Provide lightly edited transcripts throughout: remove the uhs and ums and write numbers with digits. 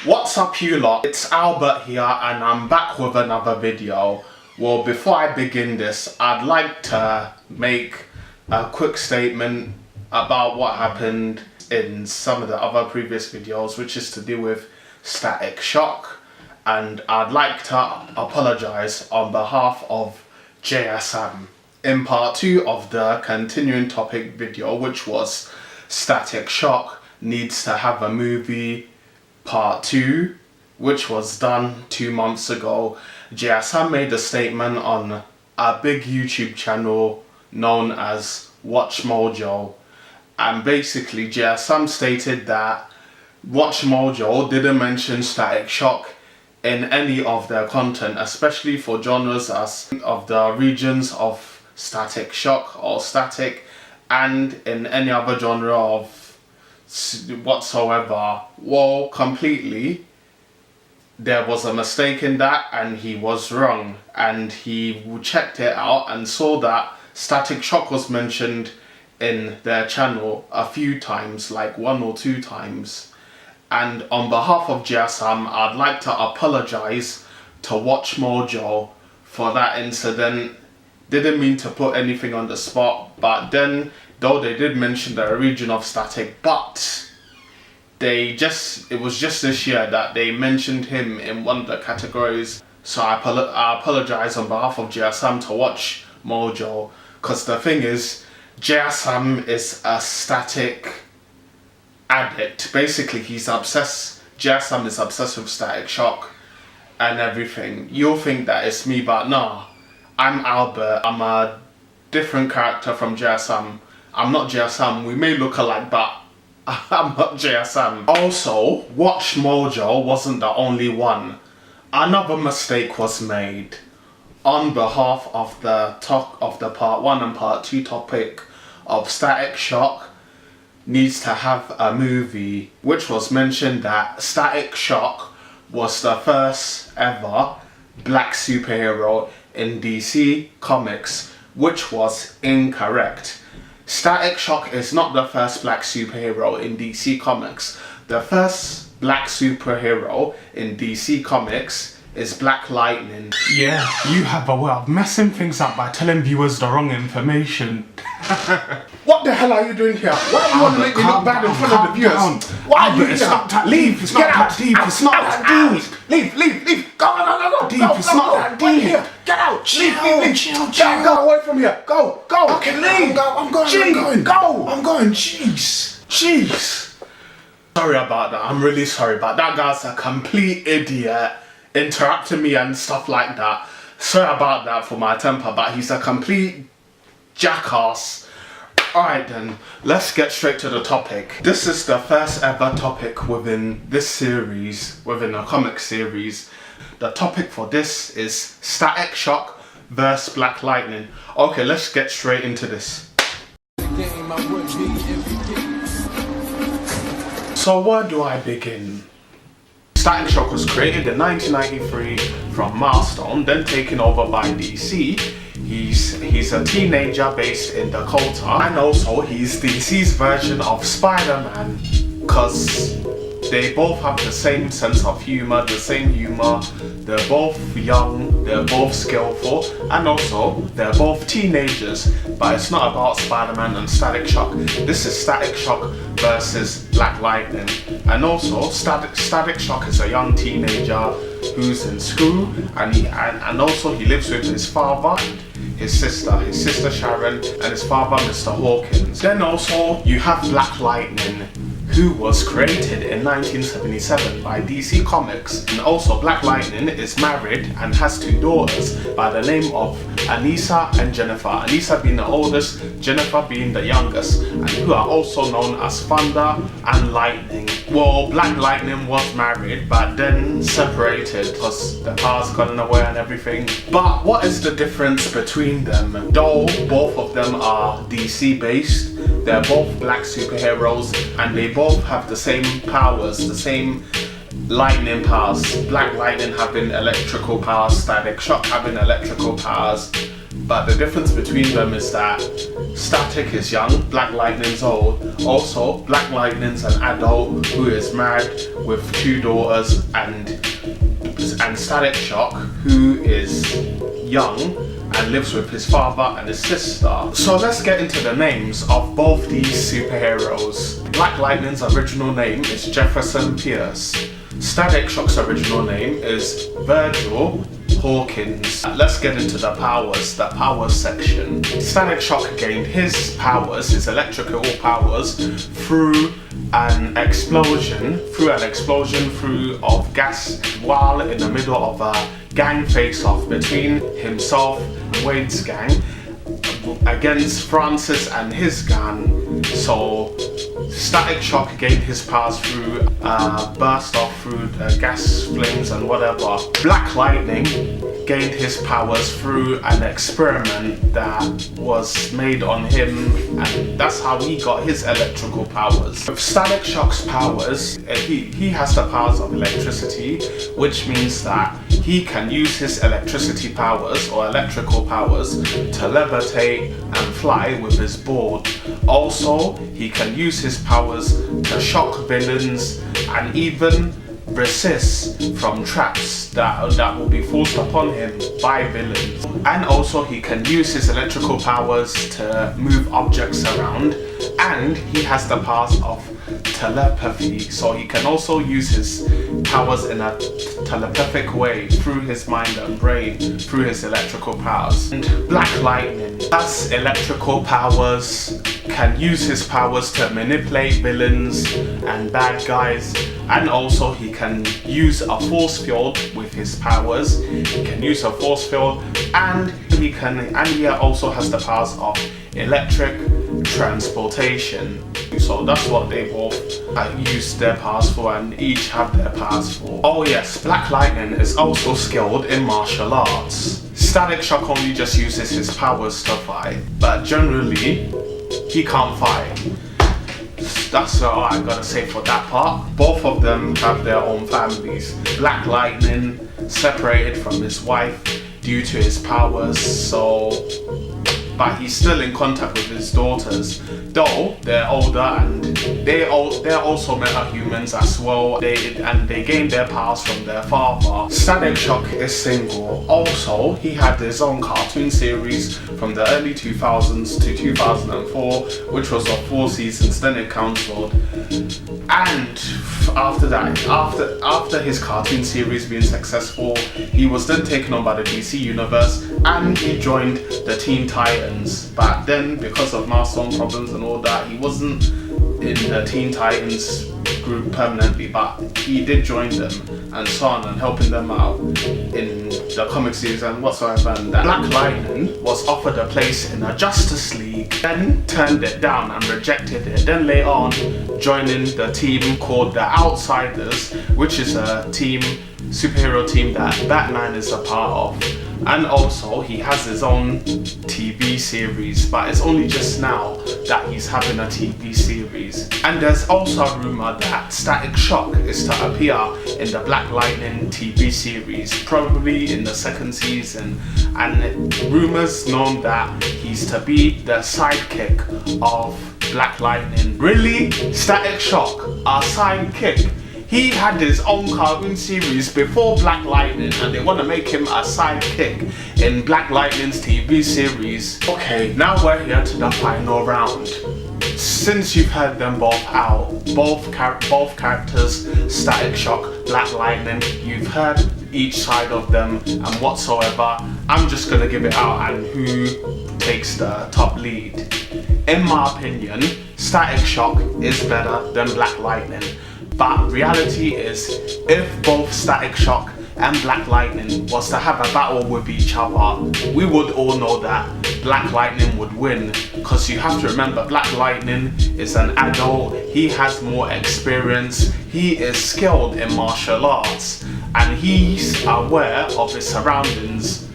What's up you lot, it's Albert here and I'm back with another video. Well, before I begin this, I'd like to make a quick statement about what happened in some of the other previous videos, which is to do with Static Shock, and I'd like to apologize on behalf of JSM in part 2 of the continuing topic video, which was Static Shock needs to have a movie part 2, which was done 2 months ago. JSM made a statement on a big YouTube channel known as Watch Mojo, and basically JSM stated that Watch Mojo didn't mention Static Shock in any of their content, especially for genres as of the regions of Static Shock or Static, and in any other genre of whatsoever. Well, completely there was a mistake in that and he was wrong, and he checked it out and saw that Static Shock was mentioned in their channel a few times, like 1 or 2 times. And on behalf of JSM, I'd like to apologize to Watch Mojo for that incident. Didn't mean to put anything on the spot, but then though they did mention the region of Static, but it was just this year that they mentioned him in one of the categories. So I apologize on behalf of JSM to Watch Mojo, because the thing is, JSM is a Static addict. Basically, he's obsessed. JSM is obsessed with Static Shock and everything. You'll think that it's me, but no, I'm Albert. I'm a different character from JSM. I'm not JSM. We may look alike, but I'm not JSM. Also, Watch Mojo wasn't the only one. Another mistake was made on behalf of the part 1 and part 2 topic of Static Shock needs to have a movie, which was mentioned that Static Shock was the first ever black superhero in DC Comics, which was incorrect. Static Shock is not the first black superhero in DC Comics. The first black superhero in DC Comics is Black Lightning. Yeah, you have a way of messing things up by telling viewers the wrong information. What the hell are you doing here? Why do you want to make me look bad in front of the viewers? Why are you here? It's not that leave. It's not that deep. It's not that deep. Leave. Go. Deep. It's not that deep. Get out. Leave. Chill. Go away from here. Go. Okay, leave. I'm going. Go. I'm going. Jeez. Sorry about that. I'm really sorry, but that guy's a complete idiot, interrupting me and stuff like that. Sorry about that for my temper, but he's a complete jackass. Alright then, let's get straight to the topic. This is the first ever topic within this series, within a comic series. The topic for this is Static Shock vs Black Lightning. Okay, let's get straight into this. So where do I begin? Static Shock was created in 1993 from Milestone, then taken over by DC. He's a teenager based in Dakota, and also he's DC's version of Spider-Man, because they both have the same sense of humor, they're both young, they're both skillful, and also they're both teenagers. But it's not about Spider-Man and Static Shock. This is Static Shock versus Black Lightning. And also Static Shock is a young teenager who's in school, and also he lives with his father, his sister Sharon, and his father, Mr. Hawkins. Then also you have Black Lightning, who was created in 1977 by DC Comics. And also Black Lightning is married and has 2 daughters by the name of Anissa and Jennifer. Anissa being the oldest, Jennifer being the youngest, and who are also known as Thunder and Lightning. Well, Black Lightning was married but then separated because the powers got away and everything. But what is the difference between them? Though both of them are DC based, they're both black superheroes and they both have the same powers, the same lightning powers. Black Lightning having electrical powers, Static Shock having electrical powers. but the difference between them is that Static is young, Black Lightning's old. Also, Black Lightning's an adult who is married with 2 daughters, and Static Shock, who is young and lives with his father and his sister. So let's get into the names of both these superheroes. Black Lightning's original name is Jefferson Pierce. Static Shock's original name is Virgil Hawkins. Let's get into the powers section. Static Shock gained his powers, his electrical powers, through an explosion of gas while in the middle of a gang face-off between himself and Wade's gang against Francis and his gang. So Static Shock gained his powers through burst off through the gas flames and whatever. Black Lightning gained his powers through an experiment that was made on him, and that's how he got his electrical powers. With Static Shock's powers, he has the powers of electricity, which means that he can use his electricity powers or electrical powers to levitate and fly with his board. Also, he can use his powers to shock villains and even resist from traps that will be forced upon him by villains. And also he can use his electrical powers to move objects around, and he has the powers of telepathy, so he can also use his powers in a telepathic way through his mind and brain, through his electrical powers. And Black Lightning has electrical powers, can use his powers to manipulate villains and bad guys, and also he can use a force field with his powers. He can use a force field, and he also has the powers of electric transportation. So that's what they both use their powers for, and each have their powers for. Oh yes, Black Lightning is also skilled in martial arts. Static Shock only just uses his powers to fight, but generally he can't fight. That's all I gotta say for that part. Both of them have their own families. Black Lightning separated from his wife due to his powers, but he's still in contact with his daughters, though they're older and they're also meta-humans as well. They gained their powers from their father. Static Shock is single. Also, he had his own cartoon series from the early 2000s to 2004, which was of 4 seasons, then it cancelled. And after that, after his cartoon series being successful, he was then taken on by the DC Universe and he joined the Teen Titans. But then, because of milestone problems and all that, he wasn't in the Teen Titans group permanently, but he did join them and so on, and helping them out in the comic series and whatsoever. And Black Lightning was offered a place in the Justice League, then turned it down and rejected it. Then later on, joining the team called the Outsiders, which is a superhero team that Batman is a part of. And also he has his own TV series, but it's only just now that he's having a TV series. And there's also a rumour that Static Shock is to appear in the Black Lightning TV series, probably in the 2nd season. And rumours known that he's to be the sidekick of Black Lightning. Really? Static Shock, our sidekick? He had his own cartoon series before Black Lightning, and they want to make him a sidekick in Black Lightning's TV series. Okay, now we're here to the final round. Since you've heard them both out, both characters, Static Shock, Black Lightning, you've heard each side of them and whatsoever, I'm just gonna give it out and who takes the top lead. In my opinion, Static Shock is better than Black Lightning. But reality is, if both Static Shock and Black Lightning was to have a battle with each other, we would all know that Black Lightning would win. Because you have to remember, Black Lightning is an adult, he has more experience, he is skilled in martial arts, and he's aware of his surroundings.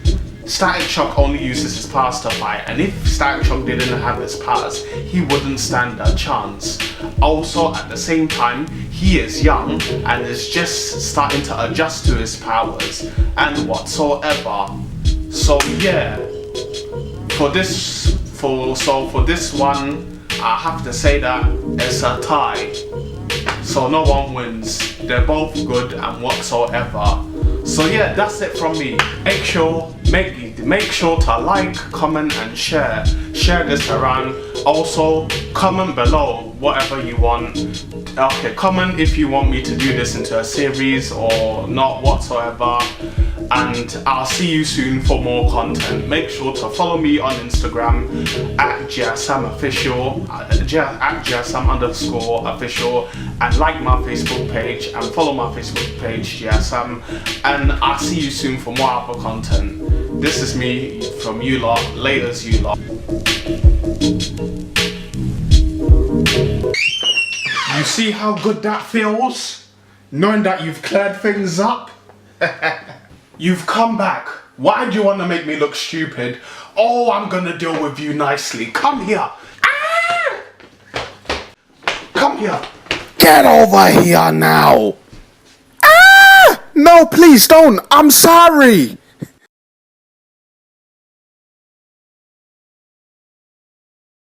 Static Shock only uses his powers to fight, and if Static Shock didn't have his powers, he wouldn't stand a chance. Also, at the same time, he is young and is just starting to adjust to his powers and whatsoever. So yeah, for this one, I have to say that it's a tie. So no one wins. They're both good and whatsoever. So yeah, that's it from me. Make sure to like, comment and share. Share this around. Also, comment below whatever you want. Okay, comment if you want me to do this into a series or not whatsoever. And I'll see you soon for more content. Make sure to follow me on Instagram at JaSamOfficial, at JaSam_official, and like my Facebook page and follow my Facebook page, JaSam. And I'll see you soon for more other content. This is me from you lot. Laters, you lot. You see how good that feels? Knowing that you've cleared things up? You've come back. Why do you want to make me look stupid? Oh, I'm gonna deal with you nicely. Come here. Ah! Come here. Get over here now. Ah! No, please don't. I'm sorry.